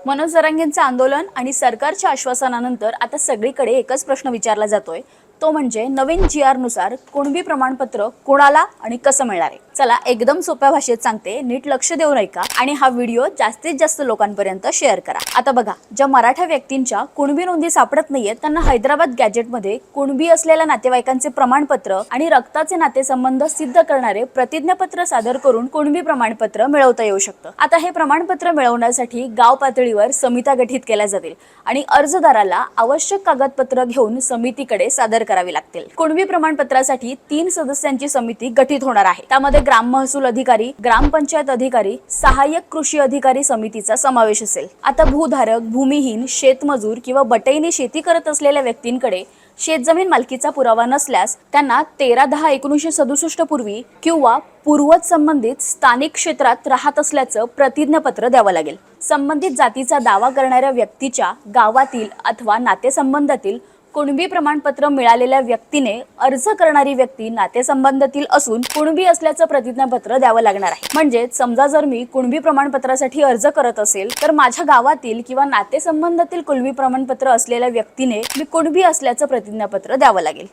मनोज जरांगेंचं आंदोलन आणि सरकारच्या आश्वासनानंतर आता सगळीकडे एकच प्रश्न विचारला जातोय, तो म्हणजे नवीन GR नुसार कुणबी प्रमाणपत्र कोणाला आणि कसं मिळणार आहे। चला एकदम सोप्या भाषेत सांगते, नीट लक्ष देऊन ऐका आणि हा व्हिडिओ जास्तीत जास्त लोकांपर्यंत शेअर करा। आता बघा, ज्या मराठा व्यक्तींच्या कुणबी नोंदी सापडत नाहीयेत त्यांना हैदराबाद गॅजेटमध्ये कुणबी असलेल्या नातेवाईकांचे प्रमाणपत्र आणि रक्ताचे नातेसंबंध सिद्ध करणारे प्रतिज्ञापत्र सादर करून कुणबी प्रमाणपत्र मिळवता येऊ शकतं। आता हे प्रमाणपत्र मिळवण्यासाठी गाव पातळीवर समित्या गठीत केल्या जातील आणि अर्जदाराला आवश्यक कागदपत्र घेऊन समितीकडे सादर करावी लागतील। कुणबी प्रमाणपत्रासाठी 3 सदस्यांची समिती गठीत होणार आहे। त्यामध्ये ग्राम महसूल अधिकारी, ग्रामपंचायत अधिकारी, सहाय्यक कृषी अधिकारी समितीचा समावेश असेल। आता भूधारक, भूमिहीन, शेतमजूर किंवा बटईने शेती करत असलेल्या व्यक्तींकडे शेतजमीन मालकीचा पुरावा नसल्यास त्यांना 13/10/1967 पूर्वी किंवा पूर्वज संबंधित स्थानिक क्षेत्रात राहत असल्याचं प्रतिज्ञापत्र द्यावं लागेल। संबंधित जातीचा दावा करणाऱ्या व्यक्तीच्या गावातील अथवा नातेसंबंधातील कुणबी प्रमाणपत्र मिळालेल्या व्यक्तीने अर्ज करणारी व्यक्ती नातेसंबंधातील असून कुणबी असल्याचं प्रतिज्ञापत्र द्यावं लागणार आहे। म्हणजे समजा जर मी कुणबी प्रमाणपत्रासाठी अर्ज करत असेल तर माझ्या गावातील किंवा नातेसंबंधातील कुणबी प्रमाणपत्र असलेल्या व्यक्तीने मी कुणबी असल्याचं प्रतिज्ञापत्र द्यावं लागेल।